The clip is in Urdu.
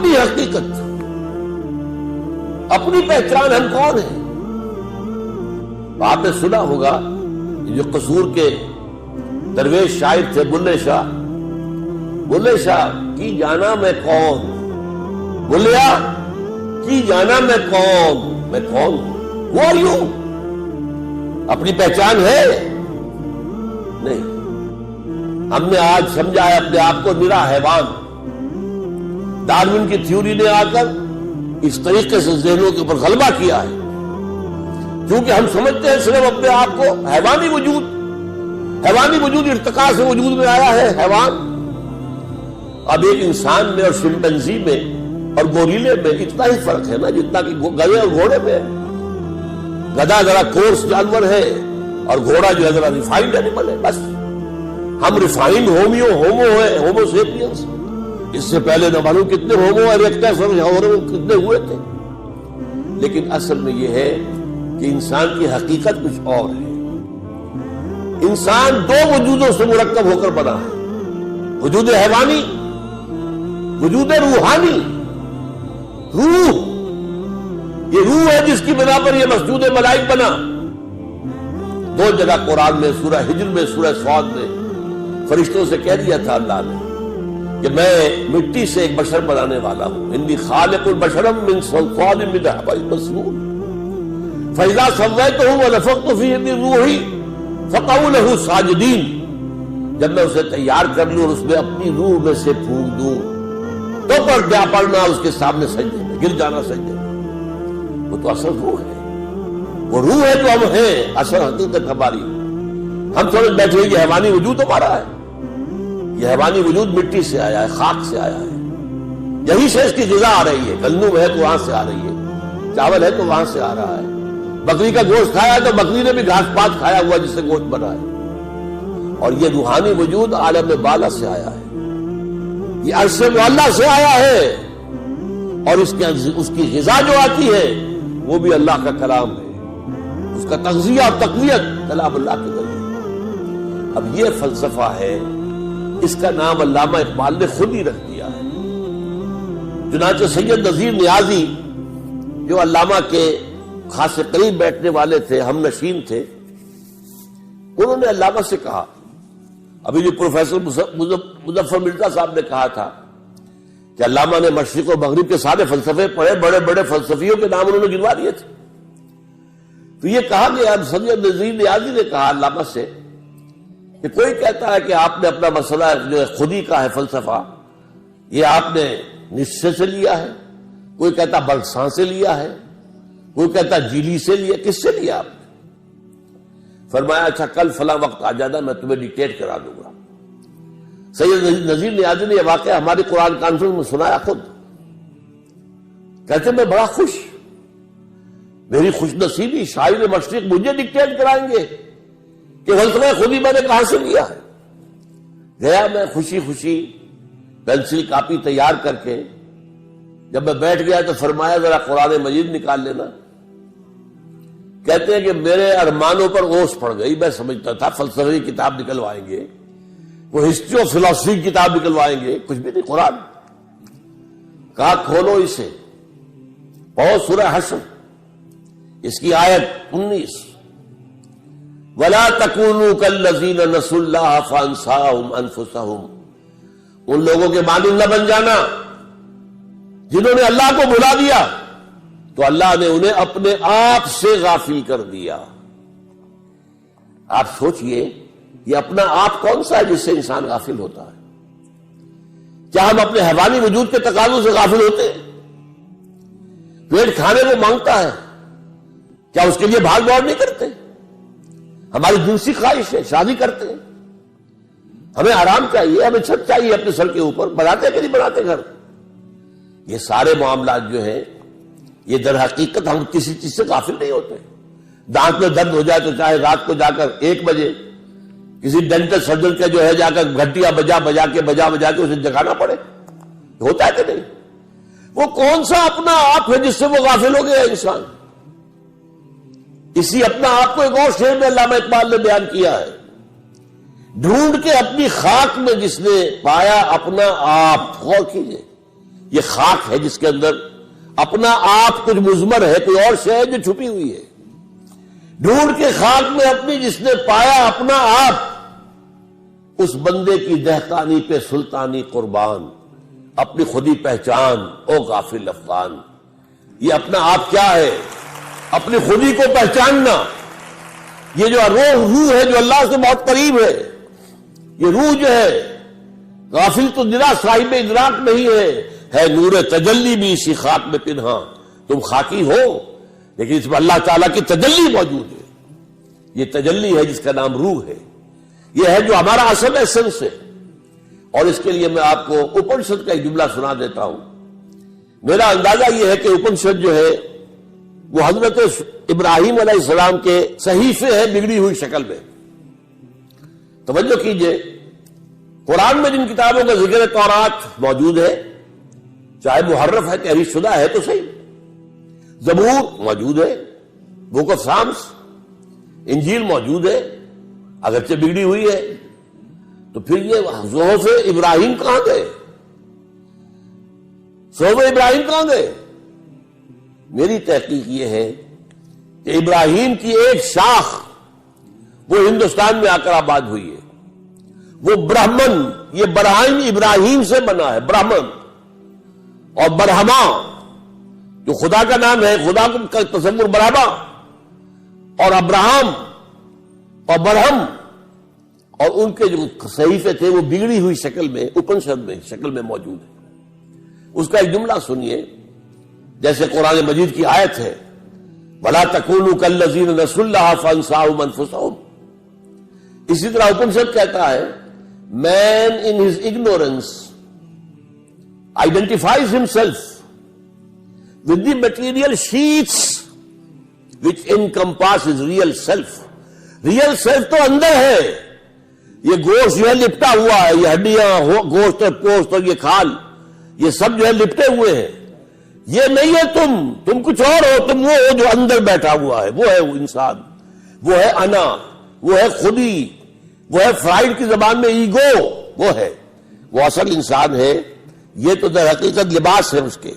اپنی حقیقت، اپنی پہچان ہم کون ہیں. آپ نے سنا ہوگا جو قصور کے درویش شاعر تھے بلے شاہ، بلے شاہ کی جانا میں کون، بلیا کی جانا میں کون، میں کون ہوں. Who are you؟ اپنی پہچان ہے نہیں. ہم نے آج سمجھا ہے اپنے آپ کو نرا حیوان. ڈارون کی تھیوری نے آ کر اس طریقے سے ذہنوں کے اوپر غلبہ کیا ہے، کیونکہ ہم سمجھتے ہیں صرف اپنے آپ کو حیوانی وجود، حیوانی وجود ارتقاء سے وجود میں آیا ہے حیوان. اب ایک انسان میں اور شمپینزی میں اور گوریلے میں اتنا ہی فرق ہے نا جتنا کہ گدھے اور گھوڑے میں. گدھا ذرا کورس جانور ہے اور گھوڑا جو ہے ذرا ریفائنڈ اینیمل ہے. بس ہم ریفائنڈ ہومو ہے، ہومو سیپینس. اس سے پہلے نہ معلوم کتنے ہومو اریکٹس اور کتنے ہوئے تھے. لیکن اصل میں یہ ہے کہ انسان کی حقیقت کچھ اور ہے. انسان دو وجودوں سے مرکب ہو کر بنا ہے، وجود حیوانی، وجود روحانی. روح، یہ روح ہے جس کی بنا پر یہ مسجود ملائک بنا. دو جگہ قرآن میں، سورہ ہجر میں، سورہ صاد میں فرشتوں سے کہہ دیا تھا اللہ نے کہ میں مٹی سے ایک بشر بنانے والا ہوں. انی خالق البشر من صلصال من حمأ مسنون فاذا سویتہ ونفخت فیہ من روحی فقعوا لہ ساجدین. جب میں اسے تیار کر لوں اور اس میں اپنی روح میں سے پھونک دوں تو پڑنا اس کے سامنے سجدے میں، گر جانا سجدے میں. وہ تو اصل روح ہے، وہ روح ہے جو ہم ہیں، اصل حقیقت ہماری. ہم سمجھ بیٹھے یہ حیوانی وجود ہمارا ہے. یہ حیوانی وجود مٹی سے آیا ہے، خاک سے آیا ہے. یہی سے اس کی غذا آ رہی ہے. گندم ہے تو وہاں سے آ رہی ہے، چاول ہے تو وہاں سے آ رہا ہے. بکری کا گوشت کھایا ہے تو بکری نے بھی گھاس پات کھایا ہوا جس سے گوشت بنا ہے. اور یہ روحانی وجود عالم بالا سے آیا ہے، یہ عرش معلیٰ سے آیا ہے. اور اس کی غذا جو آتی ہے وہ بھی اللہ کا کلام ہے. اس کا تغذیہ اور تقویت کلام اللہ کے ذریعے. اب یہ فلسفہ ہے، اس کا نام علامہ اقبال نے خود ہی رکھ دیا ہے. چنانچہ سید نذیر نیازی جو علامہ کے خاص قریب بیٹھنے والے تھے، ہم نشین تھے، انہوں نے علامہ سے کہا، ابھی جو پروفیسر مظفر مرزا صاحب نے کہا تھا کہ علامہ نے مشرق و مغرب کے سارے فلسفے پڑھے، بڑے بڑے فلسفیوں کے نام انہوں نے گنوا دیے تھے. تو یہ کہا گیا، سید نذیر نیازی نے کہا علامہ سے کہ کوئی کہتا ہے کہ آپ نے اپنا مسئلہ جو ہے خودی کا ہے فلسفہ، یہ آپ نے نشے سے لیا ہے، کوئی کہتا بلساں سے لیا ہے، کوئی کہتا جیلی سے لیا. کس سے لیا آپ نے؟ فرمایا اچھا کل فلاں وقت آ جانا، میں تمہیں ڈکٹیٹ کرا دوں گا. سید نذیر نیازی نے یہ واقعہ ہماری قرآن کانفرنس میں سنایا خود. کہتے میں بڑا خوش، میری خوش نصیبی، شاعر مشرق مجھے ڈکٹیٹ کرائیں گے کہ فلسفہ خود ہی میں نے کہاں سے لیا ہے. گیا میں خوشی خوشی پینسل کاپی تیار کر کے، جب میں بیٹھ گیا تو فرمایا ذرا قرآن مجید نکال لینا. کہتے ہیں کہ میرے ارمانوں پر اوس پڑ گئی. میں سمجھتا تھا فلسفے کی کتاب نکلوائیں گے، وہ ہسٹری آف فلاسفی کی کتاب نکلوائیں گے، کچھ بھی نہیں. قرآن کہا کھولو اسے، اور سورہ حشر اس کی آیت 19 وَلَا تَكُونُوا كَالَّذِينَ نَسُوا اللَّهَ فَأَنسَاهُمْ أَنفُسَهُمْ. ان لوگوں کے مانند نہ بن جانا جنہوں نے اللہ کو بھلا دیا تو اللہ نے انہیں اپنے آپ سے غافل کر دیا. آپ سوچئے یہ اپنا آپ کون سا ہے جس سے انسان غافل ہوتا ہے؟ کیا ہم اپنے حیوانی وجود کے تقاضوں سے غافل ہوتے ہیں؟ پیٹ کھانے کو مانگتا ہے، کیا اس کے لیے بھاگ دوڑ نہیں کرتے؟ ہماری جنسی خواہش ہے، شادی کرتے ہیں، ہمیں آرام چاہیے، ہمیں چھت چاہیے اپنے سر کے اوپر، بناتے کہ نہیں بناتے گھر؟ یہ سارے معاملات جو ہیں یہ در حقیقت ہم کسی چیز سے غافل نہیں ہوتے. دانت میں درد ہو جائے تو چاہے رات کو جا کر 1 بجے کسی ڈینٹل سرجن کا جو ہے جا کر گھنٹیاں بجا بجا کے اسے جگانا پڑے، ہوتا ہے کہ نہیں؟ وہ کون سا اپنا آپ ہے جس سے وہ غافل ہو گیا انسان؟ اسی اپنا آپ کو ایک اور شعر میں علامہ اقبال نے بیان کیا ہے، ڈھونڈ کے اپنی خاک میں جس نے پایا اپنا آپ. غور کیجئے، یہ خاک ہے جس کے اندر اپنا آپ کچھ مضمر ہے، کوئی اور شے ہے جو چھپی ہوئی ہے. ڈھونڈ کے خاک میں اپنی جس نے پایا اپنا آپ، اس بندے کی دہقانی پہ سلطانی قربان، اپنی خودی پہچان او غافل افغان. یہ اپنا آپ کیا ہے؟ اپنی خودی کو پہچاننا. یہ جو روح ہے جو اللہ سے بہت قریب ہے، یہ روح جو ہے غافل تو نرا صاحب ادراک نہیں ہے نور تجلی بھی اسی خاک میں پنہاں. تم خاکی ہو لیکن اس میں اللہ تعالیٰ کی تجلی موجود ہے. یہ تجلی ہے جس کا نام روح ہے. یہ ہے جو ہمارا اصل ایسنس ہے. اور اس کے لیے میں آپ کو اپنشد کا ایک جملہ سنا دیتا ہوں. میرا اندازہ یہ ہے کہ اپنشد جو ہے وہ حضرت ابراہیم علیہ السلام کے صحیفے ہیں بگڑی ہوئی شکل میں. توجہ کیجئے، قرآن میں جن کتابوں کا ذکر تورات موجود ہے، چاہے محرف ہے تحریف شدہ ہے تو صحیح، زبور موجود ہے، بک آف سامس، انجیل موجود ہے اگرچہ بگڑی ہوئی ہے، تو پھر یہ صحف ابراہیم کہاں گئے؟ صحف ابراہیم کہاں گئے؟ میری تحقیق یہ ہے کہ ابراہیم کی ایک شاخ وہ ہندوستان میں آ کر آباد ہوئی ہے. وہ برہمن، یہ برہم ابراہیم سے بنا ہے، برہمن. اور برہما جو خدا کا نام ہے، خدا کا تصور برہما، اور ابراہم اور برہم، اور ان کے جو صحیفے تھے وہ بگڑی ہوئی شکل میں اپنشد میں شکل میں موجود ہے. اس کا ایک جملہ سنیے، جیسے قرآن مجید کی آیت ہے وَلَا تَكُونُوا كَالَّذِينَ نَسُوا اللَّهَ فَأَنسَاهُمْ أَنفُسَهُمْ. اسی طرح اپنشد کہتا ہے man in his ignorance identifies himself with the material sheets which encompass his real self. real self تو اندر ہے. یہ گوشت جو ہے لپٹا ہوا ہے، یہ ہڈیاں، گوشت اور پوست اور یہ کھال، یہ سب جو ہے لپٹے ہوئے ہیں. یہ نہیں ہے تم کچھ اور ہو. تم وہ ہو جو اندر بیٹھا ہوا ہے، وہ ہے وہ انسان، وہ ہے انا، وہ ہے خودی، وہ ہے فرائڈ کی زبان میں ایگو. وہ ہے، وہ اصل انسان ہے. یہ تو در حقیقت لباس ہے اس کے.